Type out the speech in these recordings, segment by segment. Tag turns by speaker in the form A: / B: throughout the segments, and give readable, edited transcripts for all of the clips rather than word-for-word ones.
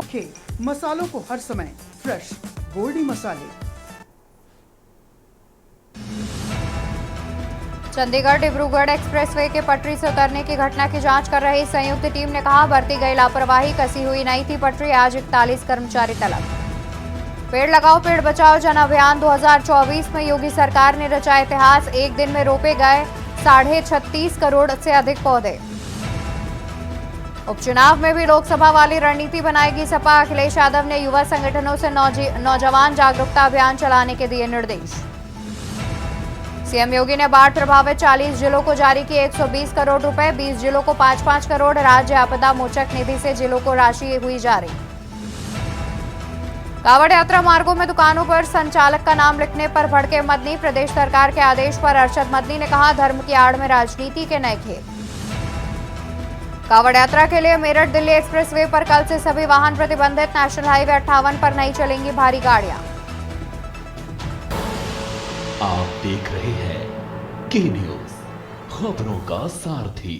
A: Okay, मसालों को हर समय फ्रेश गोल्डी मसाले।
B: चंडीगढ़ डिब्रूगढ़ एक्सप्रेसवे के पटरी से उतरने की घटना की जांच कर रही संयुक्त टीम ने कहा, बरती गई लापरवाही, कसी हुई नहीं थी पटरी। आज 41 कर्मचारी तलब। पेड़ लगाओ पेड़ बचाओ जन अभियान 2024 में योगी सरकार ने रचा इतिहास। एक दिन में रोपे गए 36.5 करोड़ से अधिक पौधे। उपचुनाव में भी लोकसभा वाली रणनीति बनाएगी सपा। अखिलेश यादव ने युवा संगठनों से नौजवान जागरूकता अभियान चलाने के दिए निर्देश। सीएम योगी ने बाढ़ प्रभावित 40 जिलों को जारी किए 120 करोड़ रुपए। 20 जिलों को 5-5 करोड़। राज्य आपदा मोचक निधि से जिलों को राशि हुई जारी। कांवड़ यात्रा मार्गों में दुकानों पर संचालक का नाम लिखने पर भड़के मदनी। प्रदेश सरकार के आदेश पर अरशद मदनी ने कहा, धर्म की आड़ में राजनीति के नए खेल। कांवड़ यात्रा के लिए मेरठ दिल्ली एक्सप्रेसवे पर कल से सभी वाहन प्रतिबंधित। नेशनल हाईवे 58 पर नहीं चलेंगी भारी गाड़ियां।
C: आप देख रहे हैं के न्यूज, खबरों का सारथी।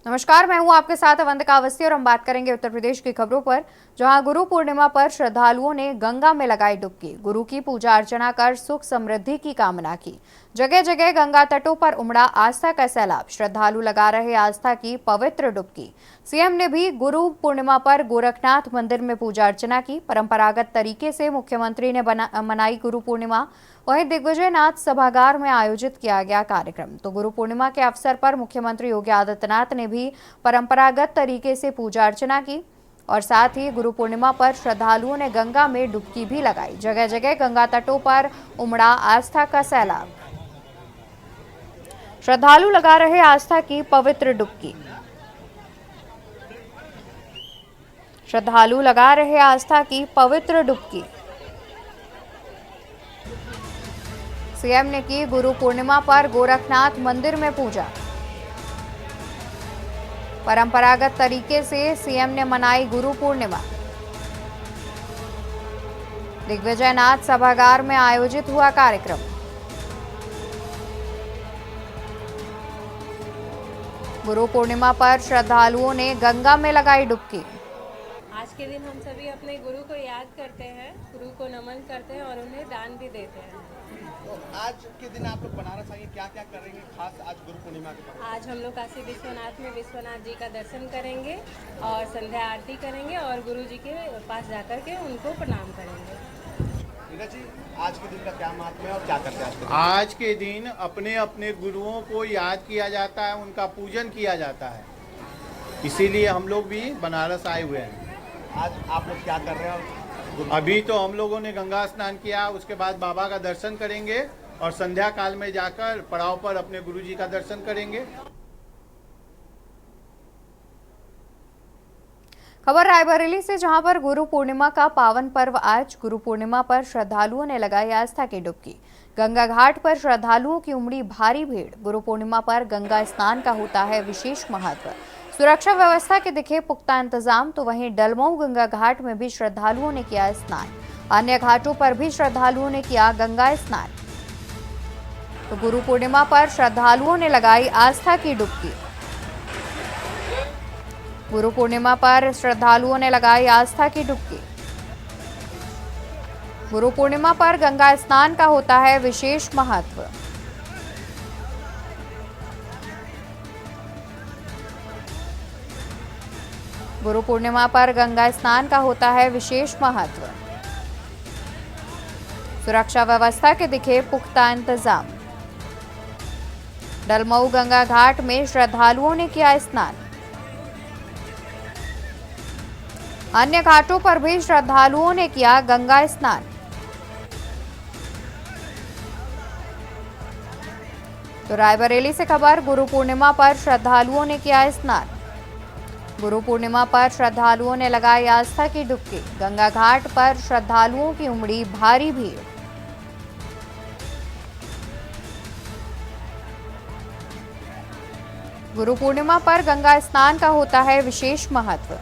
B: नमस्कार, मैं हूं आपके साथ अवंतिका अवस्थी और हम बात करेंगे उत्तर प्रदेश की खबरों पर, जहां गुरु पूर्णिमा पर श्रद्धालुओं ने गंगा में लगाई डुबकी। गुरु की पूजा अर्चना कर सुख समृद्धि की कामना की। जगह जगह गंगा तटों पर उमड़ा आस्था का सैलाब। श्रद्धालु लगा रहे आस्था की पवित्र डुबकी। सीएम ने भी गुरु पूर्णिमा पर गोरखनाथ मंदिर में पूजा अर्चना की। परंपरागत तरीके से मुख्यमंत्री ने मनाई गुरु पूर्णिमा। वहीं दिग्विजय नाथ सभागार में आयोजित किया गया कार्यक्रम। तो गुरु पूर्णिमा के अवसर पर मुख्यमंत्री योगी आदित्यनाथ ने भी परंपरागत तरीके से पूजा अर्चना की और साथ ही गुरु पूर्णिमा पर श्रद्धालुओं ने गंगा में डुबकी भी लगाई। जगह जगह गंगा तटों पर उमड़ा आस्था का सैलाब। श्रद्धालु लगा रहे आस्था की पवित्र डुबकी। श्रद्धालु लगा रहे आस्था की पवित्र डुबकी। सीएम ने की गुरु पूर्णिमा पर गोरखनाथ मंदिर में पूजा। परंपरागत तरीके से सीएम ने मनाई गुरु पूर्णिमा। दिग्विजय नाथ सभागार में आयोजित हुआ कार्यक्रम। गुरु पूर्णिमा पर श्रद्धालुओं ने गंगा में लगाई डुबकी।
D: आज के दिन हम सभी अपने गुरु को याद करते हैं, गुरु को नमन करते हैं और उन्हें दान भी देते हैं।
E: तो आज के दिन आप लोग बनारस आएंगे, क्या क्या करेंगे खास आज गुरु पूर्णिमा के बाद?
D: आज हम लोग काशी विश्वनाथ में विश्वनाथ जी का दर्शन करेंगे और संध्या आरती करेंगे और गुरु जी के पास जाकर के उनको प्रणाम करेंगे।
E: नीरज जी, आज के दिन का क्या महत्व है और क्या करते हैं
F: आज के दिन अपने अपने गुरुओं को याद किया जाता है, उनका पूजन किया जाता है, इसीलिए हम लोग भी बनारस आए हुए हैं।
E: आज आप लोग क्या कर रहे हैं?
F: अभी तो हम लोगों ने गंगा स्नान किया, उसके बाद बाबा का दर्शन करेंगे और संध्या काल में जाकर पड़ाव पर अपने गुरु जी का दर्शन करेंगे।
B: खबर रायबरेली से, जहां पर गुरु पूर्णिमा का पावन पर्व आज। गुरु पूर्णिमा पर श्रद्धालुओं ने लगाई आस्था की डुबकी। गंगा घाट पर श्रद्धालुओं की उमड़ी भारी भीड़। गुरु पूर्णिमा पर गंगा स्नान का होता है विशेष महत्व। सुरक्षा व्यवस्था के दिखे पुख्ता इंतजाम। तो वहीं डलमऊ गंगा घाट में भी श्रद्धालुओं ने किया स्नान। अन्य घाटों पर भी श्रद्धालुओं ने किया गंगा स्नान। तो गुरु पूर्णिमा पर श्रद्धालुओं ने लगाई आस्था की डुबकी। गुरु पूर्णिमा पर श्रद्धालुओं ने लगाई आस्था की डुबकी। गुरु पूर्णिमा पर गंगा स्नान का होता है विशेष महत्व। गुरु पूर्णिमा पर गंगा स्नान का होता है विशेष महत्व। सुरक्षा व्यवस्था के दिखे पुख्ता इंतजाम। डलमऊ गंगा घाट में श्रद्धालुओं ने किया स्नान। अन्य घाटों पर भी श्रद्धालुओं ने किया गंगा स्नान। तो रायबरेली से खबर, गुरु पूर्णिमा पर श्रद्धालुओं ने किया स्नान। गुरु पूर्णिमा पर श्रद्धालुओं ने लगाई आस्था की डुबकी। गंगा घाट पर श्रद्धालुओं की उमड़ी भारी भीड़। गुरु पूर्णिमा पर गंगा स्नान का होता है विशेष महत्व।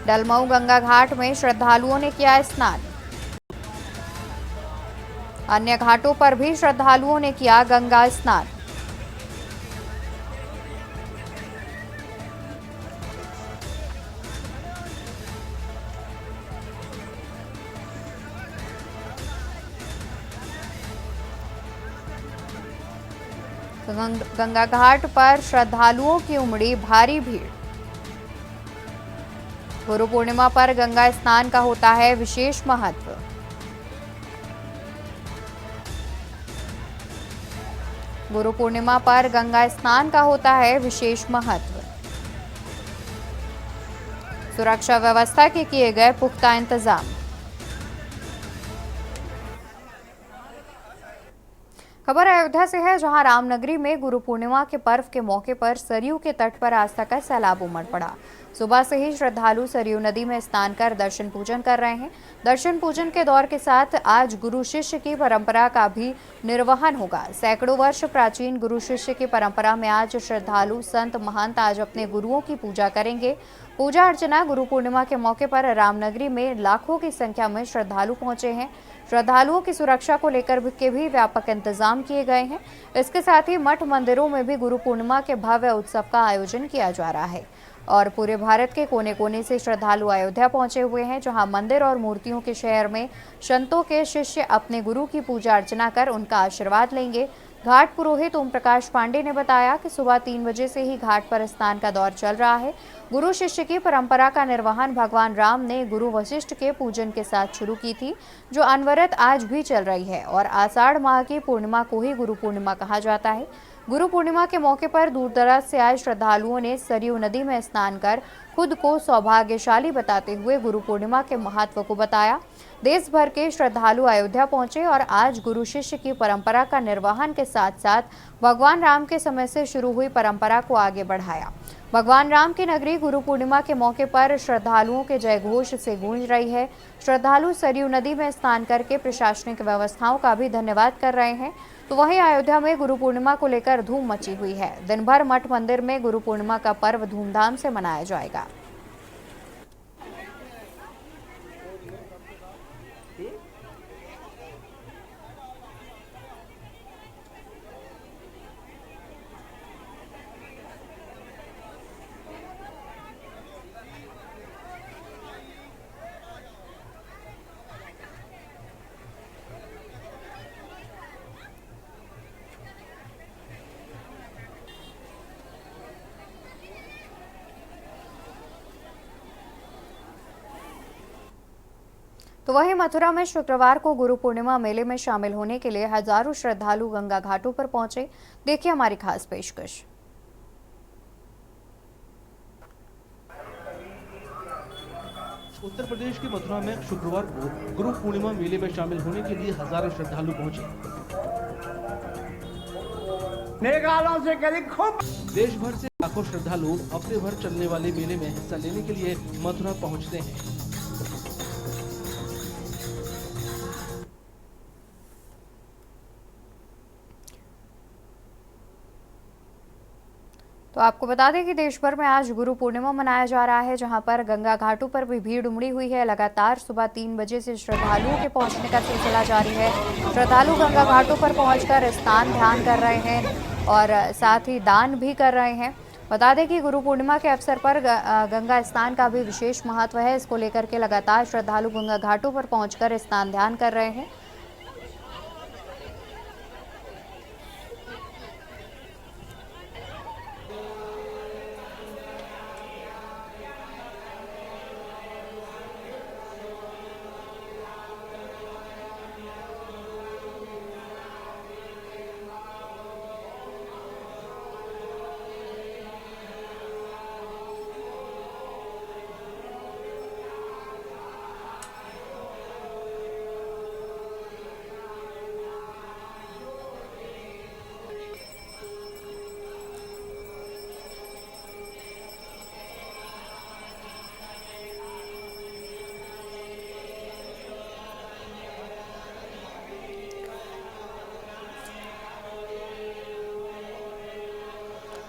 B: डलमऊ गंगा घाट में श्रद्धालुओं ने किया स्नान। अन्य घाटों पर भी श्रद्धालुओं ने किया गंगा स्नान। गंगा घाट पर श्रद्धालुओं की उमड़ी भारी भीड़। गुरु पूर्णिमा पर गंगा स्नान का होता है विशेष महत्व। गुरु पूर्णिमा पर गंगा स्नान का होता है विशेष महत्व। सुरक्षा व्यवस्था के किए गए पुख्ता इंतजाम। खबर अयोध्या से है, जहां रामनगरी में गुरु पूर्णिमा के पर्व के मौके पर सरयू के तट पर आस्था का सैलाब उमड़ पड़ा। सुबह से ही श्रद्धालु सरयू नदी में स्नान कर दर्शन पूजन कर रहे हैं। दर्शन पूजन के दौर के साथ आज गुरु शिष्य की परंपरा का भी निर्वहन होगा। सैकड़ों वर्ष प्राचीन गुरु शिष्य की परंपरा में आज श्रद्धालु संत महंत आज अपने गुरुओं की पूजा करेंगे। पूजा अर्चना गुरु पूर्णिमा के मौके पर रामनगरी में लाखों की संख्या में श्रद्धालु पहुंचे हैं। श्रद्धालुओं की सुरक्षा को लेकर के भी व्यापक इंतजाम किए गए हैं। इसके साथ ही मठ मंदिरों में भी गुरु पूर्णिमा के भव्य उत्सव का आयोजन किया जा रहा है और पूरे भारत के कोने कोने से श्रद्धालु अयोध्या पहुंचे हुए हैं, जहां मंदिर और मूर्तियों के शहर में संतों के शिष्य अपने गुरु की पूजा अर्चना कर उनका आशीर्वाद लेंगे। घाट पुरोहित ओम प्रकाश पांडे ने बताया कि सुबह 3 बजे से ही घाट पर स्नान का दौर चल रहा है। गुरु शिष्य की परंपरा का निर्वहन भगवान राम ने गुरु वशिष्ठ के पूजन के साथ शुरू की थी, जो अनवरत आज भी चल रही है और आषाढ़ माह की पूर्णिमा को ही गुरु पूर्णिमा कहा जाता है। गुरु पूर्णिमा के मौके पर दूर दराज से आए श्रद्धालुओं ने सरयू नदी में स्नान कर खुद को सौभाग्यशाली बताते हुए गुरु पूर्णिमा के महत्व को बताया। देश भर के श्रद्धालु अयोध्या पहुंचे और आज गुरु शिष्य की परंपरा का निर्वहन के साथ साथ भगवान राम के समय से शुरू हुई परंपरा को आगे बढ़ाया। भगवान राम की नगरी गुरु पूर्णिमा के मौके पर श्रद्धालुओं के जयघोष से गूंज रही है। श्रद्धालु सरयू नदी में स्नान करके प्रशासनिक व्यवस्थाओं का भी धन्यवाद कर रहे हैं। तो वहीं अयोध्या में गुरु पूर्णिमा को लेकर धूम मची हुई है। दिन भर मठ मंदिर में गुरु पूर्णिमा का पर्व धूमधाम से मनाया जाएगा। तो वहीं मथुरा में शुक्रवार को गुरु पूर्णिमा मेले में शामिल होने के लिए हजारों श्रद्धालु गंगा घाटों पर पहुंचे। देखिए हमारी खास पेशकश।
G: उत्तर प्रदेश के मथुरा में शुक्रवार को गुरु पूर्णिमा मेले में शामिल होने के लिए हजारों श्रद्धालु पहुंचे।
H: से करीब खूब
G: देश भर से लाखों श्रद्धालु हफ्ते भर चलने वाले मेले में हिस्सा लेने के लिए मथुरा पहुंचते हैं।
B: तो आपको बता दें कि देश भर में आज गुरु पूर्णिमा मनाया जा रहा है, जहां पर गंगा घाटों पर भी भीड़ उमड़ी हुई है। लगातार सुबह 3 बजे से श्रद्धालुओं के पहुंचने का सिलसिला जारी है। श्रद्धालु गंगा घाटों पर पहुंचकर स्नान ध्यान कर रहे हैं और साथ ही दान भी कर रहे हैं। बता दें कि गुरु पूर्णिमा के अवसर पर गंगा स्नान का भी विशेष महत्व है। इसको लेकर के लगातार श्रद्धालु गंगा घाटों पर पहुंचकर स्नान ध्यान कर रहे हैं।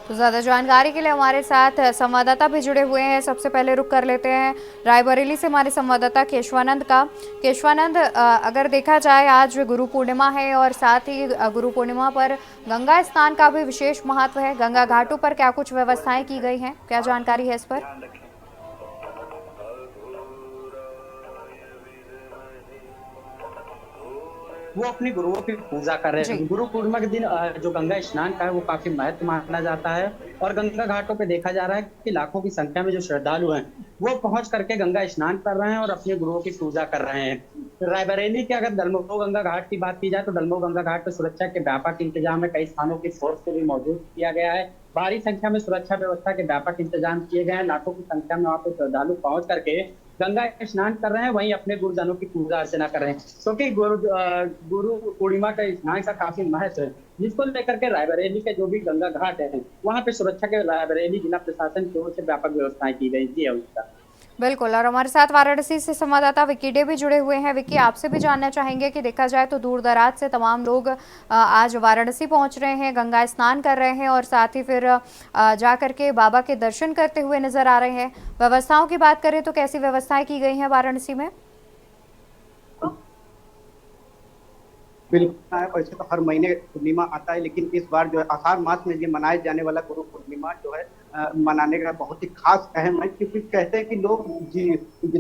B: तो ज़्यादा जानकारी के लिए हमारे साथ संवाददाता भी जुड़े हुए हैं। सबसे पहले रुक कर लेते हैं रायबरेली से हमारे संवाददाता केशवानंद का। केशवानंद, अगर देखा जाए आज गुरु पूर्णिमा है और साथ ही गुरु पूर्णिमा पर गंगा स्नान का भी विशेष महत्व है। गंगा घाटों पर क्या कुछ व्यवस्थाएं की गई हैं, क्या जानकारी है इस पर?
I: वो अपने गुरुओं की पूजा कर रहे हैं। गुरु पूर्णिमा के दिन जो गंगा स्नान का है वो काफी महत्व माना जाता है और गंगा घाटों पे देखा जा रहा है कि लाखों की संख्या में जो श्रद्धालु हैं वो पहुंच करके गंगा स्नान कर रहे हैं और अपने गुरुओं की पूजा कर रहे हैं। रायबरेली के अगर दलमऊ गंगा घाट की बात की जाए तो दलमऊ गंगा घाट पर सुरक्षा के व्यापक इंतजाम है। कई स्थानों की फोर्स को भी मौजूद किया गया है। भारी संख्या में सुरक्षा व्यवस्था के व्यापक इंतजाम किए गए हैं। लाखों की संख्या में वहाँ पे श्रद्धालु पहुंच करके गंगा स्नान कर रहे हैं, वहीं अपने गुरुजनों की पूजा अर्चना कर रहे हैं, क्योंकि गुरु पूर्णिमा का स्नान का काफी महत्व है, जिसको लेकर के रायबरेली के जो भी गंगा घाट है वहाँ पे सुरक्षा के रायबरेली जिला प्रशासन की ओर से व्यापक व्यवस्थाएं की गई थी।
B: बिल्कुल, और हमारे साथ वाराणसी से संवाददाता विक्की डे भी जुड़े हुए हैं। विक्की, आपसे भी जानना चाहेंगे कि देखा जाए तो दूर दराज से तमाम लोग आज वाराणसी पहुंच रहे हैं, गंगा स्नान कर रहे हैं और साथ ही फिर जा करके बाबा के दर्शन करते हुए नजर आ रहे हैं। व्यवस्थाओं की बात करें तो कैसी व्यवस्थाएं की गई हैं वाराणसी में?
E: बिल्कुल, वैसे तो हर महीने पूर्णिमा आता है, लेकिन इस बार जो है आषाढ़ मास में ये मनाए जाने वाला गुरु पूर्णिमा जो है मनाने का बहुत ही खास अहम है, क्योंकि कहते हैं कि लोग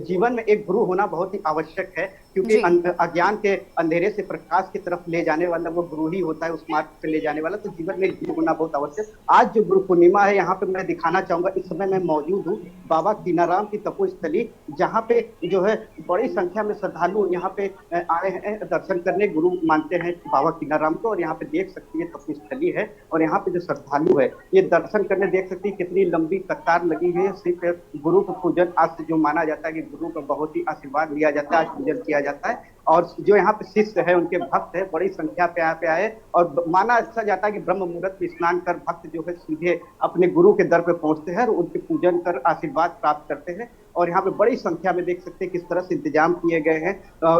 E: जीवन में एक गुरु होना बहुत ही आवश्यक है, क्योंकि अज्ञान के अंधेरे से प्रकाश की तरफ ले जाने वाला वो गुरु ही होता है, उस मार्ग पे ले जाने वाला। तो जीवन में गुरु होना बहुत आवश्यक। आज जो गुरु पूर्णिमा है यहाँ पे मैं दिखाना चाहूंगा, इस समय मैं मौजूद हूँ बाबा कीनाराम की तपोस्थली, जहाँ पे जो है बड़ी संख्या में श्रद्धालु यहाँ पे आए हैं दर्शन करने। गुरु मानते हैं बाबा कीनाराम को, और यहाँ पे देख सकती है तपोस्थली है और यहाँ पे जो श्रद्धालु है ये दर्शन करने देख सकती है कितनी लंबी कतार लगी है। सिर्फ गुरु का पूजन आज से जो माना जाता है कि गुरु का बहुत ही आशीर्वाद लिया जाता है, आज पूजन किया जाता है। और जो यहाँ पे शिष्य है उनके भक्त है बड़ी संख्या पे यहाँ पे आए, और माना ऐसा जाता है कि ब्रह्म मुहूर्त में स्नान कर भक्त जो है सीधे अपने गुरु के दर पे पहुंचते हैं और उनके पूजन कर आशीर्वाद प्राप्त करते हैं। और यहाँ पे बड़ी संख्या में देख सकते हैं किस तरह से इंतजाम किए गए हैं।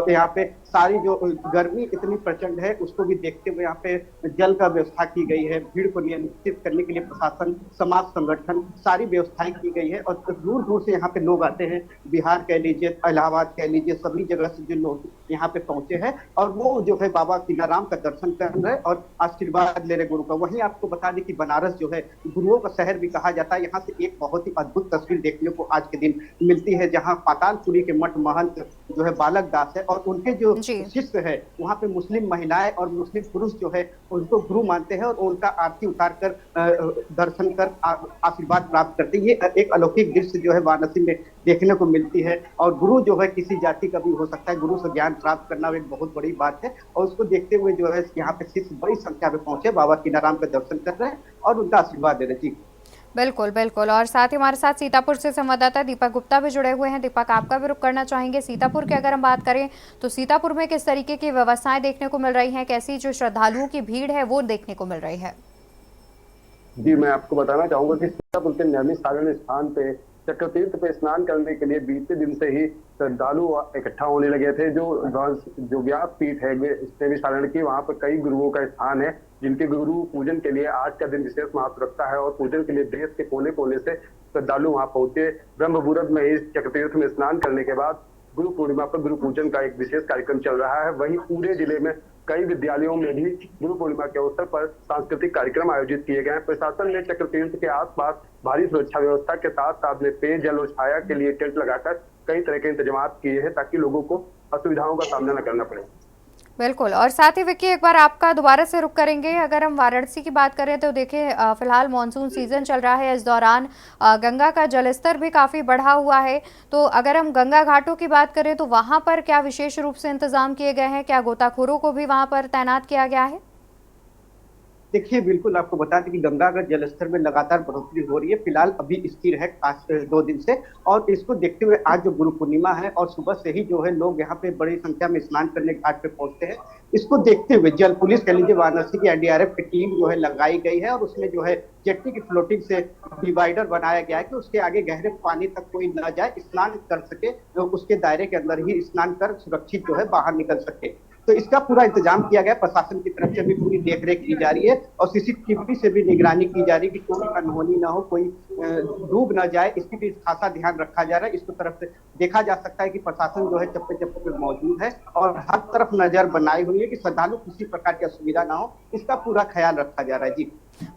E: यहाँ पे सारी जो गर्मी इतनी प्रचंड है उसको भी देखते हुए यहाँ पे जल का व्यवस्था की गई है। भीड़ को नियंत्रित करने के लिए प्रशासन, समाज संगठन सारी व्यवस्थाएं की गई है। और दूर दूर से यहाँ पे लोग आते हैं, बिहार कह लीजिए, इलाहाबाद कह लीजिए, सभी जगह से जो लोग यहाँ पे पहुंचे हैं और वो जो है बाबा कीनाराम का दर्शन कर रहे और आशीर्वाद ले रहे गुरु का। वहीं आपको बता दें कि बनारस जो है गुरुओं का शहर भी कहा जाता है। यहाँ से एक बहुत ही अद्भुत तस्वीर देखने को आज के दिन मिलती है, जहाँ पातालपुरी के मठ महंत जो है बालक दास है और उनके जो शिष्य है वहाँ पे मुस्लिम महिलाएं और मुस्लिम पुरुष जो है उनको गुरु मानते हैं और उनका आरती उतार कर दर्शन कर आशीर्वाद प्राप्त करते हैं। ये एक अलौकिक दृश्य जो है वाराणसी में देखने को मिलती है। और गुरु जो है किसी जाति का भी हो सकता है, गुरु से ज्ञान प्राप्त करना एक बहुत बड़ी बात है। और उसको देखते हुए जो है यहाँ पे शिष्य बड़ी संख्या में पहुंचे, बाबा कीनाराम का दर्शन कर रहे हैं और उनका आशीर्वाद दे रहे हैं। जी
B: बिल्कुल बिल्कुल, और साथ ही हमारे साथ सीतापुर से संवाददाता दीपक गुप्ता भी जुड़े हुए हैं। दीपक, आपका भी रुख करना चाहेंगे सीतापुर की अगर हम बात करें तो सीतापुर में किस तरीके की व्यवस्थाएं देखने को मिल रही हैं, कैसी जो श्रद्धालुओं की भीड़ है वो देखने को मिल रही है?
J: जी, मैं आपको बताना चाहूंगा कि सीतापुर के नैमिष सागरण स्थान पे चक्रतीर्थ पे स्नान करने के लिए बीते दिन से ही श्रद्धालु इकट्ठा होने लगे थे। जो व्यास पीठ है नैमिष सागरण की, वहाँ पर कई गुरुओं का स्थान है जिनके गुरु पूजन के लिए आज का दिन विशेष महत्व रखता है और पूजन के लिए देश के कोने कोने से श्रद्धालु वहाँ पहुंचे। ब्रह्म मुहूर्त में इस चक्रतीर्थ में स्नान करने के बाद गुरु पूर्णिमा पर गुरु पूजन का एक विशेष कार्यक्रम चल रहा है। वहीं पूरे जिले में कई विद्यालयों में भी गुरु पूर्णिमा के अवसर पर सांस्कृतिक कार्यक्रम आयोजित किए गए हैं। प्रशासन ने चक्रतीर्थ के आसपास भारी सुरक्षा व्यवस्था के साथ साथ में पेयजल और छाया के लिए टेंट लगाकर कई तरह के इंतजाम किए हैं ताकि लोगों को असुविधाओं का सामना न करना पड़े।
B: बिल्कुल, और साथ ही विक्की एक बार आपका दोबारा से रुख करेंगे। अगर हम वाराणसी की बात करें तो देखिए फिलहाल मानसून सीजन चल रहा है, इस दौरान गंगा का जलस्तर भी काफ़ी बढ़ा हुआ है। तो अगर हम गंगा घाटों की बात करें तो वहाँ पर क्या विशेष रूप से इंतजाम किए गए हैं, क्या गोताखोरों को भी वहाँ पर तैनात किया गया है?
E: देखिए, बिल्कुल आपको बता दें कि गंगा का जलस्तर में लगातार बढ़ोतरी हो रही है। फिलहाल अभी स्थिर है 2 दिन से, और इसको देखते हुए आज जो गुरु पूर्णिमा है और सुबह से ही जो है लोग यहाँ पे बड़ी संख्या में स्नान करने घाट पे पहुंचते हैं। इसको देखते हुए जल पुलिस कह लीजिए, वाराणसी की एनडीआरएफ की टीम जो है लगाई गई है और उसमें जो है जेट्टी की फ्लोटिंग से डिवाइडर बनाया गया है कि उसके आगे गहरे पानी तक कोई न जाए, स्नान कर सके, उसके दायरे के अंदर ही स्नान कर सुरक्षित जो है बाहर निकल सके। तो इसका पूरा इंतजाम किया गया, प्रशासन की तरफ से भी पूरी देखरेख की जा रही है और सीसीटीवी से भी निगरानी की जा रही है कि कोई अनहोनी ना हो, कोई डूब ना जाए, इसकी भी खासा ध्यान रखा जा रहा है। इसको तरफ से देखा जा सकता है कि प्रशासन जो है चप्पे चप्पे पे मौजूद है और हर तरफ नजर बनाई हुई है कि श्रद्धालु किसी प्रकार की असुविधा ना हो, इसका पूरा ख्याल रखा जा रहा है। जी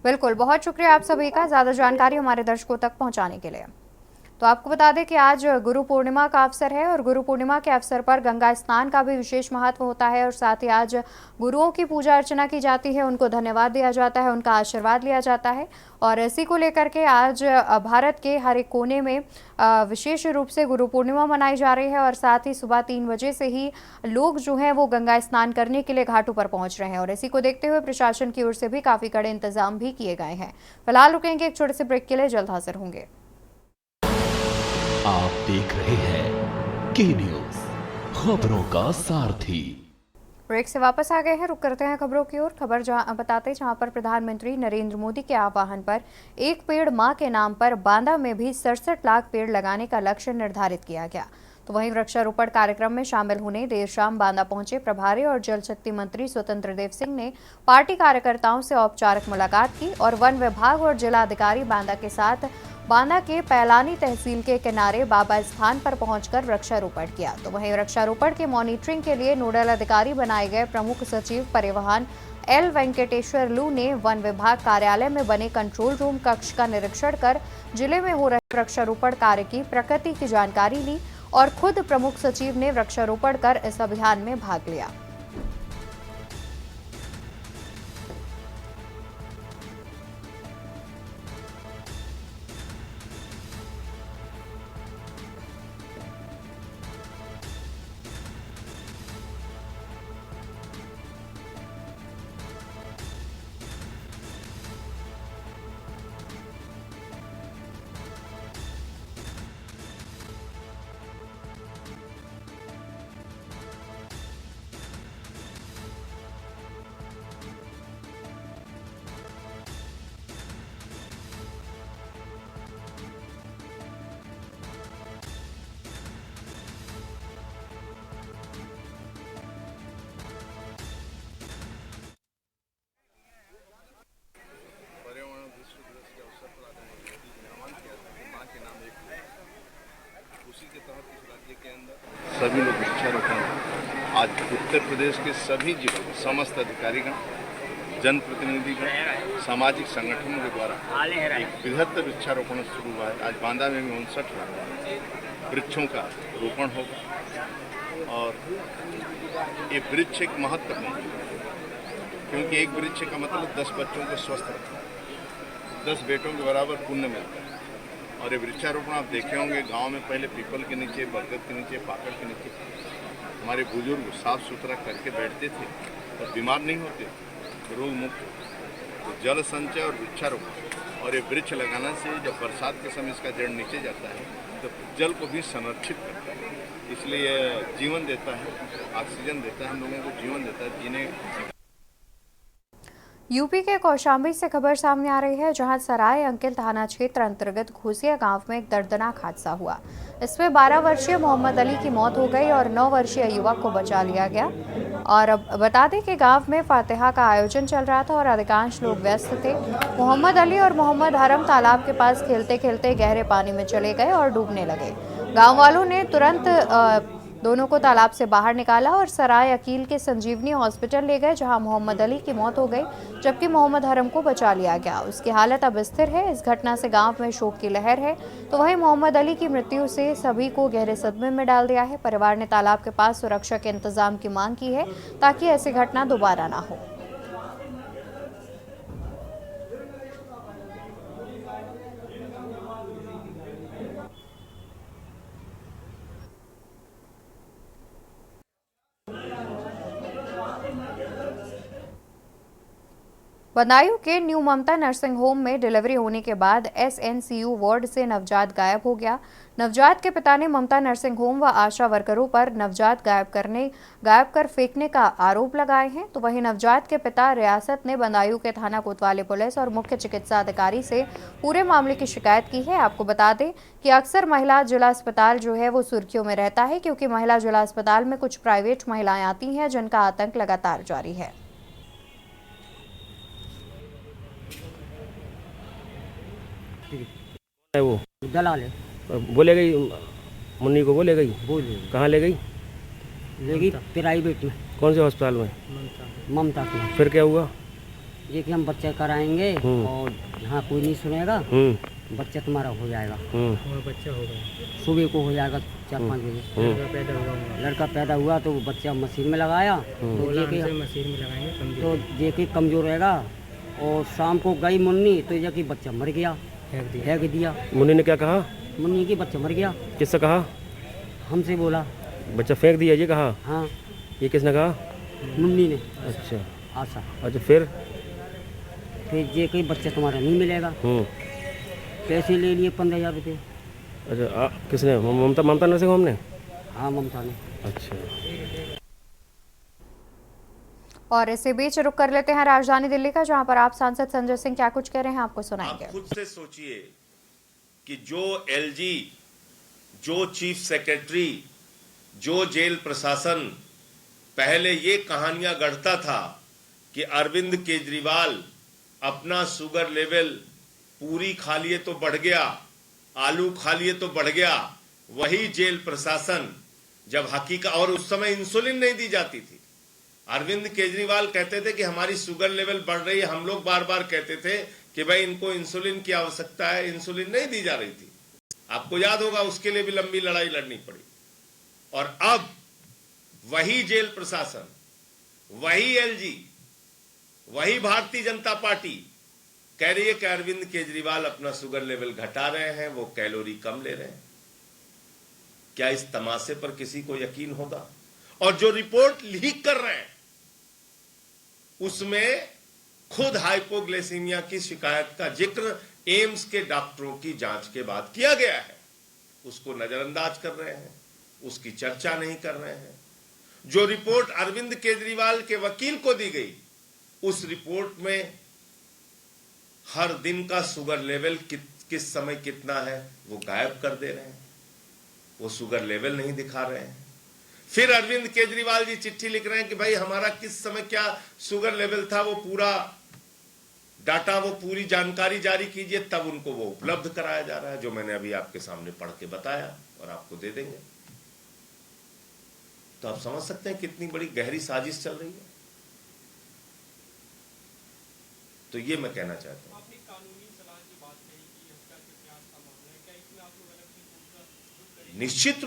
B: बिल्कुल, बहुत शुक्रिया आप सभी का ज्यादा जानकारी हमारे दर्शकों तक पहुंचाने के लिए। तो आपको बता दें कि आज गुरु पूर्णिमा का अवसर है और गुरु पूर्णिमा के अवसर पर गंगा स्नान का भी विशेष महत्व होता है और साथ ही आज गुरुओं की पूजा अर्चना की जाती है, उनको धन्यवाद दिया जाता है, उनका आशीर्वाद लिया जाता है। और इसी को लेकर के आज भारत के हर एक कोने में विशेष रूप से गुरु पूर्णिमा मनाई जा रही है और साथ ही सुबह 3 बजे से ही लोग जो हैं वो गंगा स्नान करने के लिए घाटों पर पहुंच रहे हैं और इसी को देखते हुए प्रशासन की ओर से भी काफी कड़े इंतजाम भी किए गए हैं। फिलहाल रुकेंगे एक छोटे से ब्रेक के लिए, जल्द हाजिर होंगे।
C: आप देख रहे हैं के न्यूज, खबरों का सारथी।
B: ब्रेक से वापस आ गए हैं, रुक करते हैं खबरों की ओर। खबर बताते जहां पर प्रधानमंत्री नरेंद्र मोदी के आह्वान पर एक पेड़ मां के नाम पर बांदा में भी 67 लाख पेड़ लगाने का लक्ष्य निर्धारित किया गया। तो वहीं वृक्षारोपण कार्यक्रम में शामिल होने देर शाम बांदा पहुंचे प्रभारी और जल शक्ति मंत्री स्वतंत्र देव सिंह ने पार्टी कार्यकर्ताओं से औपचारिक मुलाकात की और वन विभाग और जिलाधिकारी बांदा के साथ बांदा के पैलानी तहसील के किनारे बाबा स्थान पर पहुंचकर वृक्षारोपण किया। तो वहीं वृक्षारोपण के मॉनिटरिंग के लिए नोडल अधिकारी बनाए गए प्रमुख सचिव परिवहन एल वेंकटेश्वर लू ने वन विभाग कार्यालय में बने कंट्रोल रूम कक्ष का निरीक्षण कर जिले में हो रहे वृक्षारोपण कार्य की प्रगति की जानकारी ली और खुद प्रमुख सचिव ने वृक्षारोपण कर इस अभियान में भाग लिया।
K: सभी लोग वृक्षारोपण आज उत्तर प्रदेश के सभी जिलों में समस्त अधिकारीगण, जनप्रतिनिधिगण, सामाजिक संगठनों के द्वारा एक बृहत्तर वृक्षारोपण शुरू हुआ है। आज बांदा में 59 लाख वृक्षों का रोपण होगा और ये वृक्ष एक महत्वपूर्ण है क्योंकि एक वृक्ष का मतलब 10 बच्चों को स्वस्थ रखना, 10 बेटों के बराबर पुण्य मिलता है। और ये वृक्षारोपण आप देखे होंगे गांव में पहले पीपल के नीचे, बरगद के नीचे, पाकड़ के नीचे हमारे बुजुर्ग साफ सुथरा करके बैठते थे और बीमार नहीं होते, रोग मुक्त। तो जल संचय और वृक्षारोपण और ये वृक्ष लगाने से जब बरसात के समय इसका जड़ नीचे जाता है तो जल को भी संरक्षित करता है, इसलिए जीवन देता है, ऑक्सीजन देता है, हम लोगों को जीवन देता है जीने।
B: यूपी के कौशाम्बी से खबर सामने आ रही है जहां सराय अंकिल थाना क्षेत्र अंतर्गत घोसिया गांव में एक दर्दनाक हादसा हुआ। इसमें 12 वर्षीय मोहम्मद अली की मौत हो गई और 9 वर्षीय युवक को बचा लिया गया। और अब बता दें कि गांव में फातिहा का आयोजन चल रहा था और अधिकांश लोग व्यस्त थे। मोहम्मद अली और मोहम्मद हरम तालाब के पास खेलते खेलते गहरे पानी में चले गए और डूबने लगे। गाँव वालों ने तुरंत दोनों को तालाब से बाहर निकाला और सराय अकील के संजीवनी हॉस्पिटल ले गए जहां मोहम्मद अली की मौत हो गई जबकि मोहम्मद हरम को बचा लिया गया। उसकी हालत अब स्थिर है। इस घटना से गांव में शोक की लहर है। तो वहीं मोहम्मद अली की मृत्यु से सभी को गहरे सदमे में डाल दिया है। परिवार ने तालाब के पास सुरक्षा के इंतजाम की मांग की है ताकि ऐसी घटना दोबारा ना हो। बदायूं के न्यू ममता नर्सिंग होम में डिलीवरी होने के बाद SNCU वार्ड से नवजात गायब हो गया। नवजात के पिता ने ममता नर्सिंग होम व आशा वर्करों पर नवजात गायब कर फेंकने का आरोप लगाए हैं। तो वहीं नवजात के पिता रियासत ने बदायूं के थाना कोतवाली पुलिस और मुख्य चिकित्सा अधिकारी से पूरे मामले की शिकायत की है। आपको बता दें कि अक्सर महिला जिला अस्पताल जो है वो सुर्खियों में रहता है, क्योंकि महिला जिला अस्पताल में कुछ प्राइवेट महिलाएं आती हैं जिनका आतंक लगातार जारी है।
L: है वो
M: दलाल है।
L: बोले गई मुन्नी को, बोले गई कहाँ ले गई?
M: ले गई प्राइवेट में।
L: कौन से अस्पताल में?
M: ममता के।
L: फिर क्या हुआ?
M: ये कि हम बच्चा कराएंगे और यहाँ कोई नहीं सुनेगा, बच्चा तुम्हारा हो जाएगा।
N: बच्चा होगा,
M: सुबह को हो जाएगा 4-5 बजे। लड़का पैदा हुआ तो बच्चा मशीन में लगाया, तो
N: मशीन में लगाएंगे
M: तो ये कि कमजोर रहेगा। और शाम को गई मुन्नी तो ये कि बच्चा मर गया, फेंक दिया।
L: मुन्नी ने क्या कहा?
M: मुन्नी की बच्चा मर गया।
L: किससे कहा?
M: हमसे बोला
L: बच्चा फेंक दिया, ये कहा?
M: हाँ।
L: ये किसने कहा?
M: मुन्नी ने।
L: अच्छा
M: आशा।
L: अच्छा फिर
M: ये कि बच्चा तुम्हारा नहीं मिलेगा। पैसे ले लिए 15,000 रुपये।
L: अच्छा किसने? ममता नर्सिंग होम ने?
M: हाँ ममता ने।
L: अच्छा।
B: और इसी बीच रुक कर लेते हैं राजधानी दिल्ली का, जहां पर आप सांसद संजय सिंह क्या कुछ कह रहे हैं आपको सुनाएंगे।
O: आप खुद से सोचिए कि जो LG, जो चीफ सेक्रेटरी, जो जेल प्रशासन पहले ये कहानियां गढ़ता था कि अरविंद केजरीवाल अपना शुगर लेवल पूरी खा लिए तो बढ़ गया, आलू खा लिए तो बढ़ गया, वही जेल प्रशासन जब हकीकत, और उस समय इंसुलिन नहीं दी जाती थी। अरविंद केजरीवाल कहते थे कि हमारी शुगर लेवल बढ़ रही है, हम लोग बार बार कहते थे कि भाई इनको इंसुलिन की आवश्यकता है, इंसुलिन नहीं दी जा रही थी। आपको याद होगा उसके लिए भी लंबी लड़ाई लड़नी पड़ी। और अब वही जेल प्रशासन, वही LG, वही भारतीय जनता पार्टी कह रही है कि अरविंद केजरीवाल अपना शुगर लेवल घटा रहे हैं, वो कैलोरी कम ले रहे हैं। क्या इस तमाशे पर किसी को यकीन होगा? और जो रिपोर्ट लीक कर रहे हैं उसमें खुद हाइपोग्लाइसीमिया की शिकायत का जिक्र एम्स के डॉक्टरों की जांच के बाद किया गया है। उसको नजरअंदाज कर रहे हैं, उसकी चर्चा नहीं कर रहे हैं। जो रिपोर्ट अरविंद केजरीवाल के वकील को दी गई, उस रिपोर्ट में हर दिन का शुगर लेवल किस समय कितना है वो गायब कर दे रहे हैं। वो शुगर लेवल नहीं दिखा रहे हैं। फिर अरविंद केजरीवाल जी चिट्ठी लिख रहे हैं कि भाई हमारा किस समय क्या शुगर लेवल था, वो पूरा डाटा, वो पूरी जानकारी जारी कीजिए, तब उनको वो उपलब्ध कराया जा रहा है, जो मैंने अभी आपके सामने पढ़ के बताया और आपको दे देंगे। तो आप समझ सकते हैं कितनी बड़ी गहरी साजिश चल रही है। तो ये मैं कहना चाहता हूं। निश्चित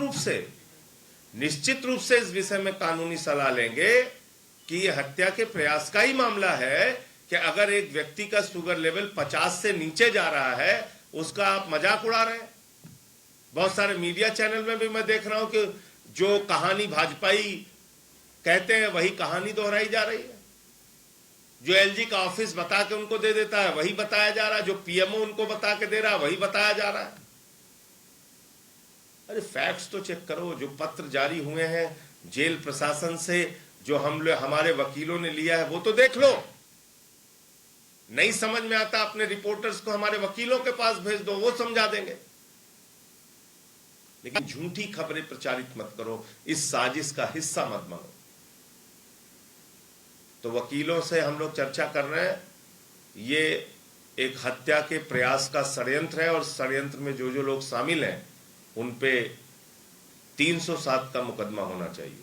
O: रूप से इस विषय में कानूनी सलाह लेंगे कि यह हत्या के प्रयास का ही मामला है कि अगर एक व्यक्ति का शुगर लेवल 50 से नीचे जा रहा है, उसका आप मजाक उड़ा रहे हैं। बहुत सारे मीडिया चैनल में भी मैं देख रहा हूं कि जो कहानी भाजपाई कहते हैं वही कहानी दोहराई जा रही है। जो LG का ऑफिस बता के उनको दे देता है वही बताया जा रहा है, जो PMO उनको बता के दे रहा है वही बताया जा रहा है। अरे फैक्ट्स तो चेक करो। जो पत्र जारी हुए हैं जेल प्रशासन से, जो हमारे वकीलों ने लिया है, वो तो देख लो। नहीं समझ में आता अपने रिपोर्टर्स को हमारे वकीलों के पास भेज दो, वो समझा देंगे। लेकिन झूठी खबरें प्रचारित मत करो, इस साजिश का हिस्सा मत बनो। तो वकीलों से हम लोग चर्चा कर रहे हैं। ये एक हत्या के प्रयास का षड्यंत्र है और षड्यंत्र में जो जो लोग शामिल हैं उन पे 307 का मुकदमा होना चाहिए।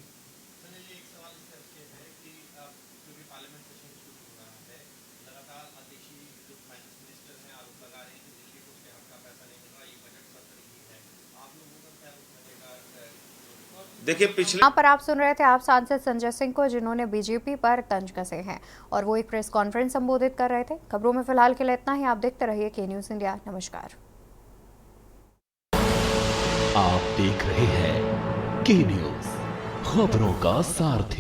O: देखिए पिछले
B: यहाँ पर आप सुन रहे थे आप सांसद संजय सिंह को, जिन्होंने बीजेपी पर तंज कसे हैं और वो एक प्रेस कॉन्फ्रेंस संबोधित कर रहे थे। खबरों में फिलहाल के लिए इतना ही। आप देखते रहिए के न्यूज़ इंडिया। नमस्कार।
C: आप देख रहे हैं के न्यूज़, खबरों का सारथी।